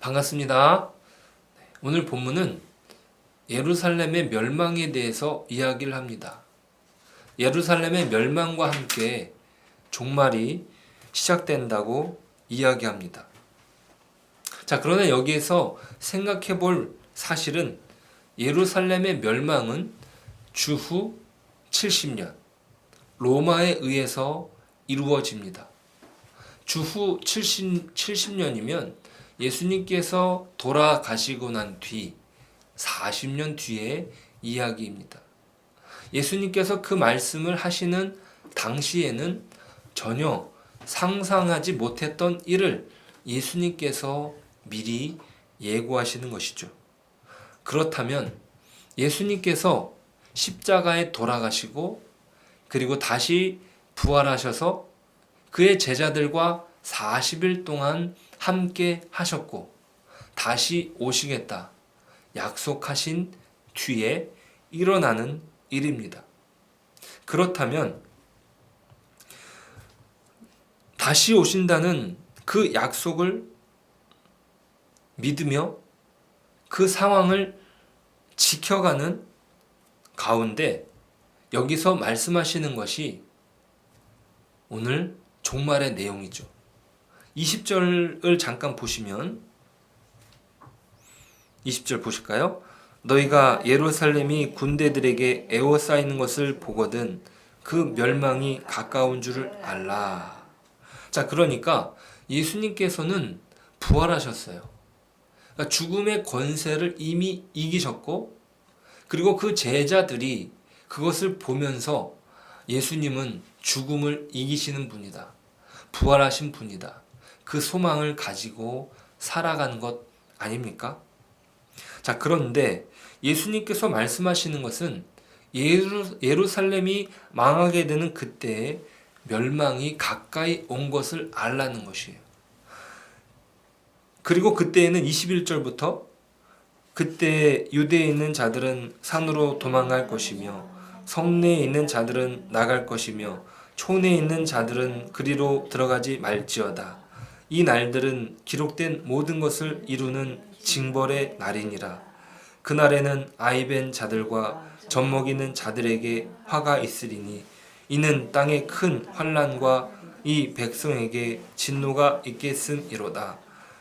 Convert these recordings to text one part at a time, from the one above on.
반갑습니다. 오늘 본문은 예루살렘의 멸망에 대해서 이야기를 합니다. 예루살렘의 멸망과 함께 종말이 시작된다고 이야기합니다. 자, 그러나 여기에서 생각해 볼 사실은 예루살렘의 멸망은 주후 70년, 로마에 의해서 이루어집니다. 주후 70년이면 예수님께서 돌아가시고 난 뒤 40년 뒤의 이야기입니다. 예수님께서 그 말씀을 하시는 당시에는 전혀 상상하지 못했던 일을 예수님께서 미리 예고하시는 것이죠. 그렇다면 예수님께서 십자가에 돌아가시고 그리고 다시 부활하셔서 그의 제자들과 40일 동안 함께 하셨고 다시 오시겠다 약속하신 뒤에 일어나는 일입니다. 그렇다면 다시 오신다는 그 약속을 믿으며 그 상황을 지켜가는 가운데 여기서 말씀하시는 것이 오늘 종말의 내용이죠. 20절을 잠깐 보시면 20절 보실까요? 너희가 예루살렘이 군대들에게 에워싸이는 것을 보거든 그 멸망이 가까운 줄을 알라. 자, 그러니까 예수님께서는 부활하셨어요. 그러니까 죽음의 권세를 이미 이기셨고 그리고 그 제자들이 그것을 보면서 예수님은 죽음을 이기시는 분이다. 부활하신 분이다. 그 소망을 가지고 살아가는 것 아닙니까? 자, 그런데 예수님께서 말씀하시는 것은 예루살렘이 망하게 되는 그때에 멸망이 가까이 온 것을 알라는 것이에요. 그리고 그때에는 21절부터 그때 유대에 있는 자들은 산으로 도망갈 것이며 성내에 있는 자들은 나갈 것이며 촌에 있는 자들은 그리로 들어가지 말지어다. 이 날들은 기록된 모든 것을 이루는 징벌의 날이니라. 그날에는 아이벤 자들과 젖먹이는 자들에게 화가 있으리니 이는 땅에 큰 환난과 이 백성에게 진노가 있겠음이로다.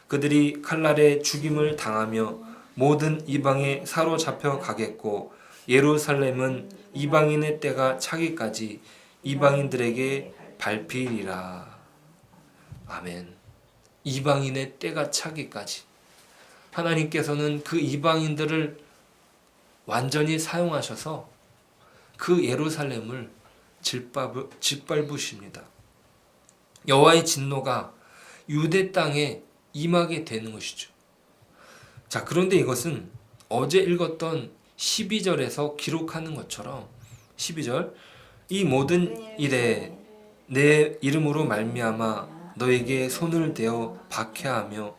그들이 칼날에 죽임을 당하며 모든 이방에 사로잡혀 가겠고 예루살렘은 이방인의 때가 차기까지 이방인들에게 밟히리라. 아멘. 이방인의 때가 차기까지 하나님께서는 그 이방인들을 완전히 사용하셔서 그 예루살렘을 짓밟으십니다. 여호와의 진노가 유대 땅에 임하게 되는 것이죠. 자, 그런데 이것은 어제 읽었던 12절에서 기록하는 것처럼 12절 이 모든 일에 내 이름으로 말미암아 너에게 손을 대어 박해하며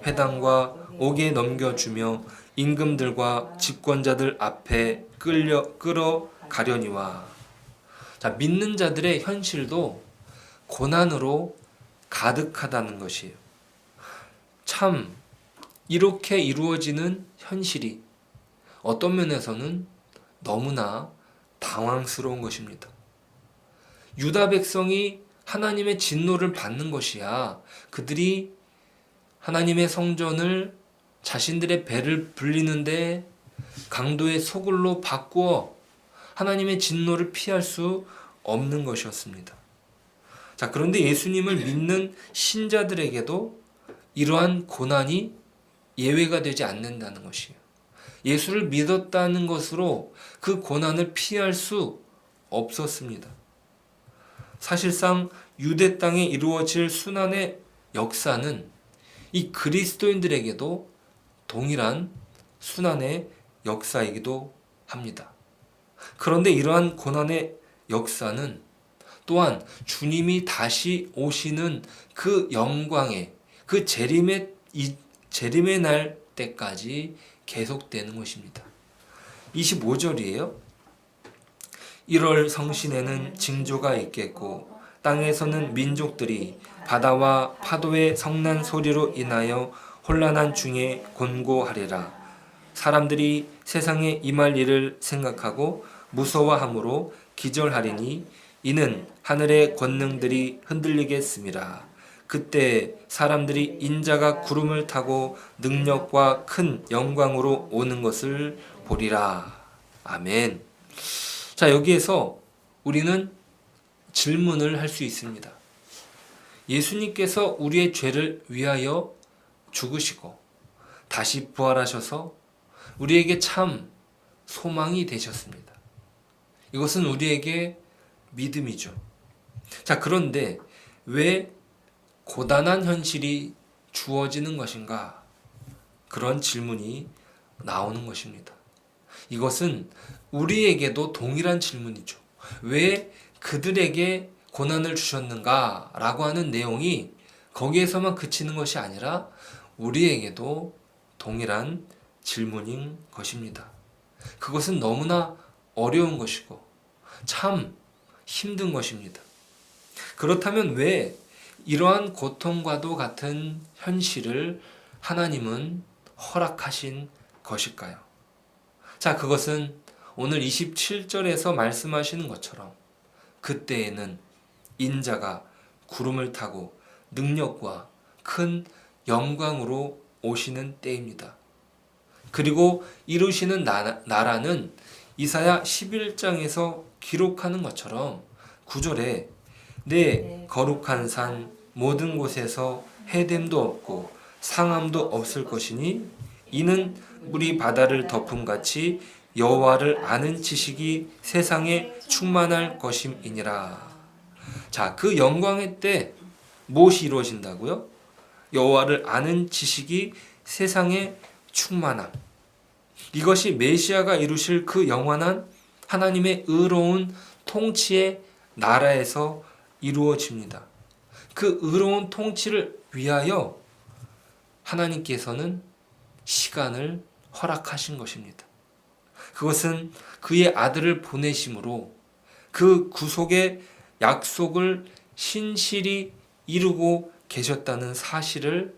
회당과 옥에 넘겨주며 임금들과 집권자들 앞에 끌어가려니와. 자, 믿는 자들의 현실도 고난으로 가득하다는 것이에요. 참 이렇게 이루어지는 현실이 어떤 면에서는 너무나 당황스러운 것입니다. 유다 백성이 하나님의 진노를 받는 것이야. 그들이 하나님의 성전을 자신들의 배를 불리는데 강도의 소굴로 바꾸어 하나님의 진노를 피할 수 없는 것이었습니다. 자, 그런데 예수님을 믿는 신자들에게도 이러한 고난이 예외가 되지 않는다는 것이에요. 예수를 믿었다는 것으로 그 고난을 피할 수 없었습니다. 사실상 유대 땅에 이루어질 순환의 역사는 이 그리스도인들에게도 동일한 순환의 역사이기도 합니다. 그런데 이러한 고난의 역사는 또한 주님이 다시 오시는 그 영광의 그 재림의 날 때까지 계속되는 것입니다. 25절이에요. 1월 성신에는 징조가 있겠고 땅에서는 민족들이 바다와 파도의 성난 소리로 인하여 혼란한 중에 곤고하리라. 사람들이 세상에 임할 일을 생각하고 무서워함으로 기절하리니 이는 하늘의 권능들이 흔들리겠음이라. 그때 사람들이 인자가 구름을 타고 능력과 큰 영광으로 오는 것을 보리라. 아멘. 자, 여기에서 우리는 질문을 할 수 있습니다. 예수님께서 우리의 죄를 위하여 죽으시고 다시 부활하셔서 우리에게 참 소망이 되셨습니다. 이것은 우리에게 믿음이죠. 자, 그런데 왜 고단한 현실이 주어지는 것인가? 그런 질문이 나오는 것입니다. 이것은 우리에게도 동일한 질문이죠. 왜 그들에게 고난을 주셨는가? 라고 하는 내용이 거기에서만 그치는 것이 아니라 우리에게도 동일한 질문인 것입니다. 그것은 너무나 어려운 것이고 참 힘든 것입니다. 그렇다면 왜 이러한 고통과도 같은 현실을 하나님은 허락하신 것일까요? 자, 그것은 오늘 27절에서 말씀하시는 것처럼 그때에는 인자가 구름을 타고 능력과 큰 영광으로 오시는 때입니다. 그리고 이루시는 나라는 이사야 11장에서 기록하는 것처럼 9절에 내 거룩한 산 모든 곳에서 해됨도 없고 상함도 없을 것이니 이는 물이 바다를 덮음같이 여호와를 아는 지식이 세상에 충만할 것임이니라. 자, 그 영광의 때 무엇이 이루어진다고요? 여호와를 아는 지식이 세상에 충만함. 이것이 메시아가 이루실 그 영원한 하나님의 의로운 통치의 나라에서 이루어집니다. 그 의로운 통치를 위하여 하나님께서는 시간을 허락하신 것입니다. 그것은 그의 아들을 보내심으로 그 구속의 약속을 신실히 이루고 계셨다는 사실을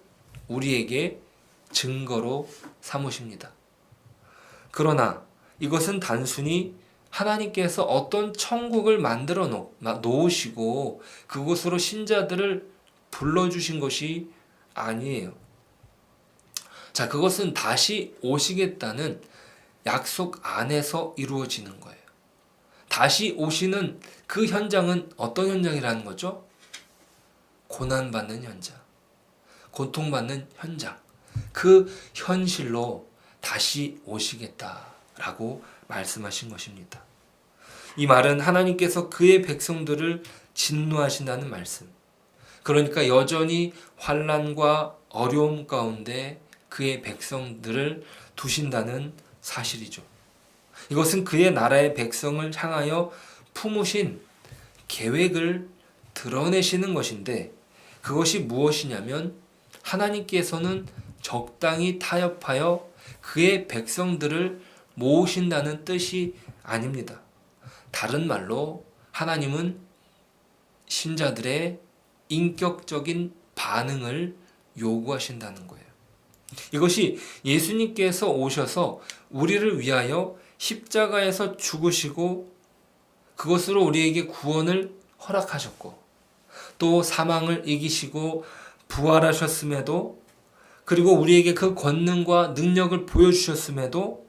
우리에게 증거로 삼으십니다. 그러나 이것은 단순히 하나님께서 어떤 천국을 만들어 놓으시고 그곳으로 신자들을 불러주신 것이 아니에요. 자, 그것은 다시 오시겠다는 약속 안에서 이루어지는 거예요. 다시 오시는 그 현장은 어떤 현장이라는 거죠? 고난받는 현장, 고통받는 현장, 그 현실로 다시 오시겠다라고 말씀하신 것입니다. 이 말은 하나님께서 그의 백성들을 진노하신다는 말씀. 그러니까 여전히 환난과 어려움 가운데 그의 백성들을 두신다는 사실이죠. 이것은 그의 나라의 백성을 향하여 품으신 계획을 드러내시는 것인데 그것이 무엇이냐면 하나님께서는 적당히 타협하여 그의 백성들을 모으신다는 뜻이 아닙니다. 다른 말로 하나님은 신자들의 인격적인 반응을 요구하신다는 거예요. 이것이 예수님께서 오셔서 우리를 위하여 십자가에서 죽으시고 그것으로 우리에게 구원을 허락하셨고 또 사망을 이기시고 부활하셨음에도 그리고 우리에게 그 권능과 능력을 보여주셨음에도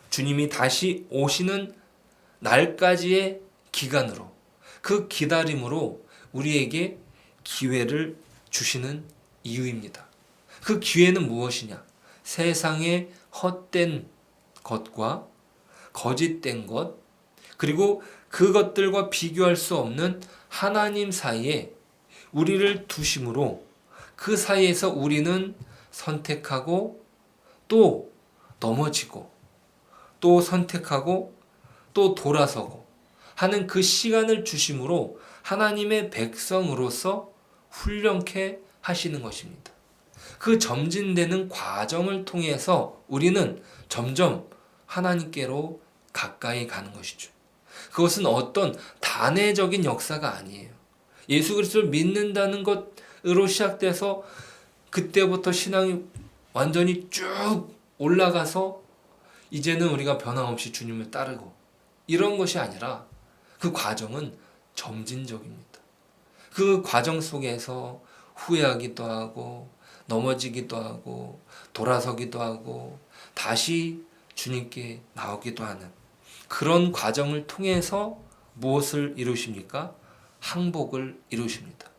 주님이 다시 오시는 날까지의 기간으로 그 기다림으로 우리에게 기회를 주시는 이유입니다. 그 기회는 무엇이냐? 세상의 헛된 것과 거짓된 것 그리고 그것들과 비교할 수 없는 하나님 사이에 우리를 두심으로 그 사이에서 우리는 선택하고 또 넘어지고 또 선택하고 또 돌아서고 하는 그 시간을 주심으로 하나님의 백성으로서 훈련케 하시는 것입니다. 그 점진되는 과정을 통해서 우리는 점점 하나님께로 가까이 가는 것이죠. 그것은 어떤 단회적인 역사가 아니에요. 예수 그리스도를 믿는다는 것으로 시작돼서 그때부터 신앙이 완전히 쭉 올라가서 이제는 우리가 변함없이 주님을 따르고 이런 것이 아니라 그 과정은 점진적입니다. 그 과정 속에서 후회하기도 하고 넘어지기도 하고 돌아서기도 하고 다시 주님께 나오기도 하는 그런 과정을 통해서 무엇을 이루십니까? 항복을 이루십니다.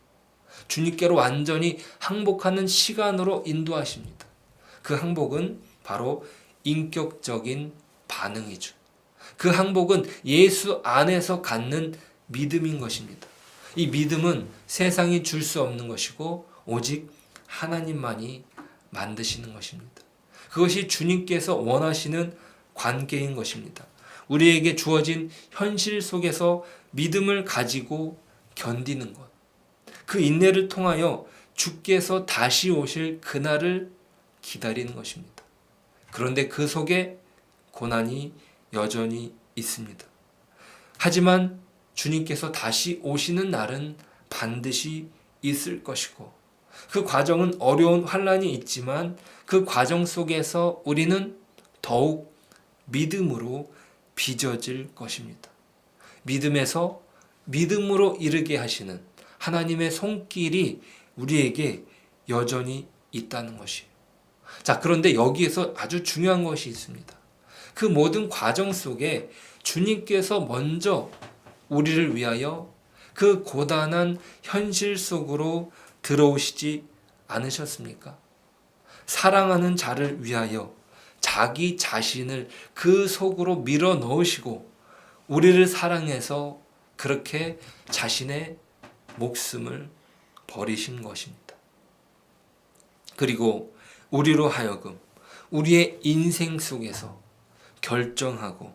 주님께로 완전히 항복하는 시간으로 인도하십니다. 그 항복은 바로 인격적인 반응이죠. 그 항복은 예수 안에서 갖는 믿음인 것입니다. 이 믿음은 세상이 줄 수 없는 것이고 오직 하나님만이 만드시는 것입니다. 그것이 주님께서 원하시는 관계인 것입니다. 우리에게 주어진 현실 속에서 믿음을 가지고 견디는 것. 그 인내를 통하여 주께서 다시 오실 그날을 기다리는 것입니다. 그런데 그 속에 고난이 여전히 있습니다. 하지만 주님께서 다시 오시는 날은 반드시 있을 것이고 그 과정은 어려운 환난이 있지만 그 과정 속에서 우리는 더욱 믿음으로 빚어질 것입니다. 믿음에서 믿음으로 이르게 하시는 하나님의 손길이 우리에게 여전히 있다는 것이에요. 자, 그런데 여기에서 아주 중요한 것이 있습니다. 그 모든 과정 속에 주님께서 먼저 우리를 위하여 그 고단한 현실 속으로 들어오시지 않으셨습니까? 사랑하는 자를 위하여 자기 자신을 그 속으로 밀어 넣으시고 우리를 사랑해서 그렇게 자신의 목숨을 버리신 것입니다. 그리고 우리로 하여금 우리의 인생 속에서 결정하고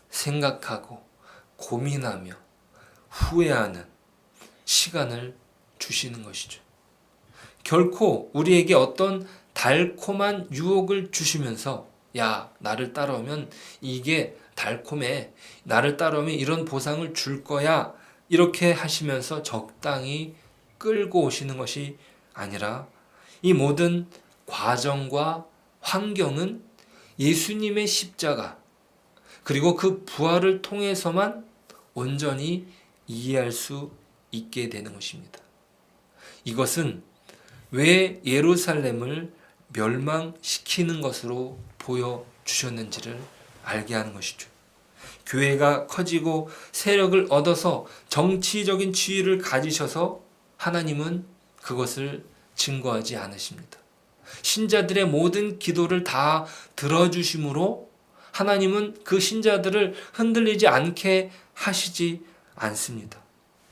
생각하고 고민하며 후회하는 시간을 주시는 것이죠. 결코 우리에게 어떤 달콤한 유혹을 주시면서 야, 나를 따라오면 이게 달콤해. 나를 따라오면 이런 보상을 줄 거야. 이렇게 하시면서 적당히 끌고 오시는 것이 아니라 이 모든 과정과 환경은 예수님의 십자가 그리고 그 부활을 통해서만 온전히 이해할 수 있게 되는 것입니다. 이것은 왜 예루살렘을 멸망시키는 것으로 보여주셨는지를 알게 하는 것이죠. 교회가 커지고 세력을 얻어서 정치적인 지위를 가지셔서 하나님은 그것을 증거하지 않으십니다. 신자들의 모든 기도를 다 들어주심으로 하나님은 그 신자들을 흔들리지 않게 하시지 않습니다.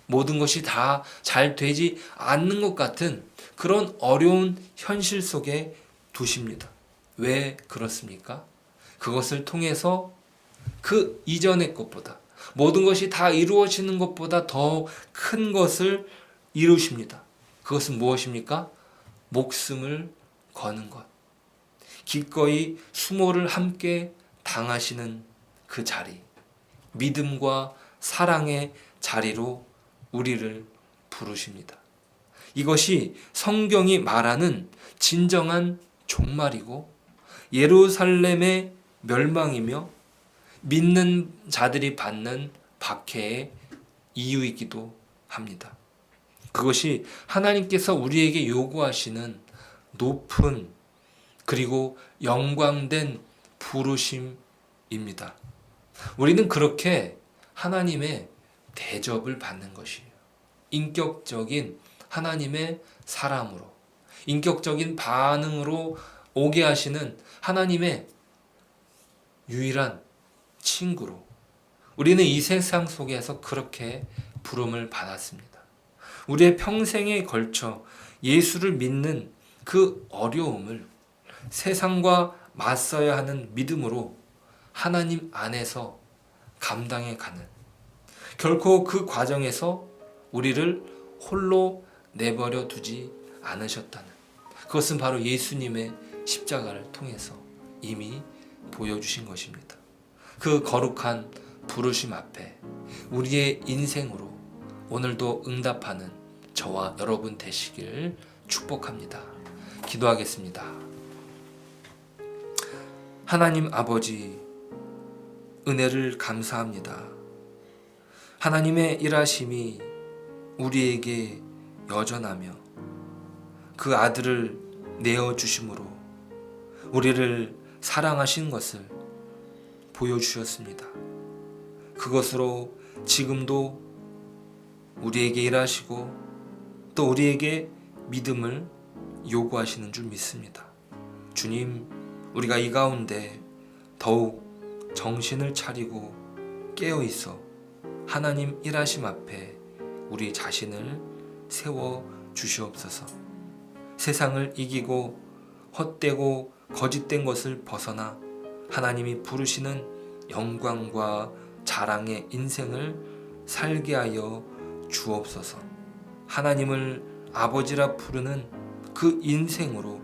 모든 것이 다 잘 되지 않는 것 같은 그런 어려운 현실 속에 두십니다. 왜 그렇습니까? 그것을 통해서 그 이전의 것보다 모든 것이 다 이루어지는 것보다 더 큰 것을 이루십니다. 그것은 무엇입니까? 목숨을 거는 것. 기꺼이 수모를 함께 당하시는 그 자리. 믿음과 사랑의 자리로 우리를 부르십니다. 이것이 성경이 말하는 진정한 종말이고 예루살렘의 멸망이며 믿는 자들이 받는 박해의 이유이기도 합니다. 그것이 하나님께서 우리에게 요구하시는 높은 그리고 영광된 부르심입니다. 우리는 그렇게 하나님의 대접을 받는 것이에요. 인격적인 하나님의 사람으로, 인격적인 반응으로 오게 하시는 하나님의 유일한 친구로 우리는 이 세상 속에서 그렇게 부름을 받았습니다. 우리의 평생에 걸쳐 예수를 믿는 그 어려움을 세상과 맞서야 하는 믿음으로 하나님 안에서 감당해 가는, 결코 그 과정에서 우리를 홀로 내버려 두지 않으셨다는, 그것은 바로 예수님의 십자가를 통해서 이미 보여주신 것입니다. 그 거룩한 부르심 앞에 우리의 인생으로 오늘도 응답하는 저와 여러분 되시길 축복합니다. 기도하겠습니다. 하나님 아버지, 은혜를 감사합니다. 하나님의 일하심이 우리에게 여전하며 그 아들을 내어주심으로 우리를 사랑하신 것을 보여주셨습니다. 그것으로 지금도 우리에게 일하시고 또 우리에게 믿음을 요구하시는 줄 믿습니다. 주님, 우리가 이 가운데 더욱 정신을 차리고 깨어 있어 하나님 일하심 앞에 우리 자신을 세워 주시옵소서. 세상을 이기고 헛되고 거짓된 것을 벗어나 하나님이 부르시는 영광과 자랑의 인생을 살게 하여 주옵소서. 하나님을 아버지라 부르는 그 인생으로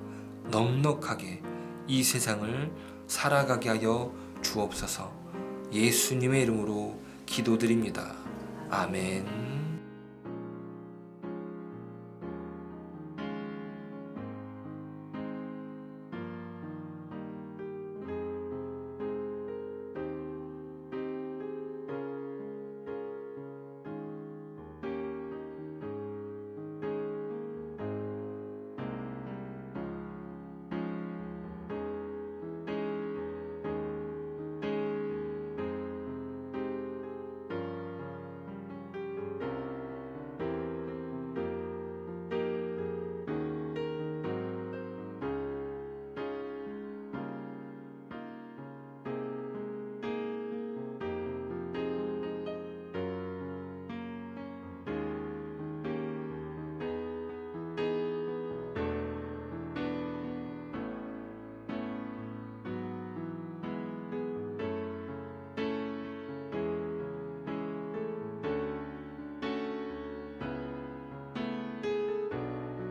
넉넉하게 이 세상을 살아가게 하여 주옵소서. 예수님의 이름으로 기도드립니다. 아멘.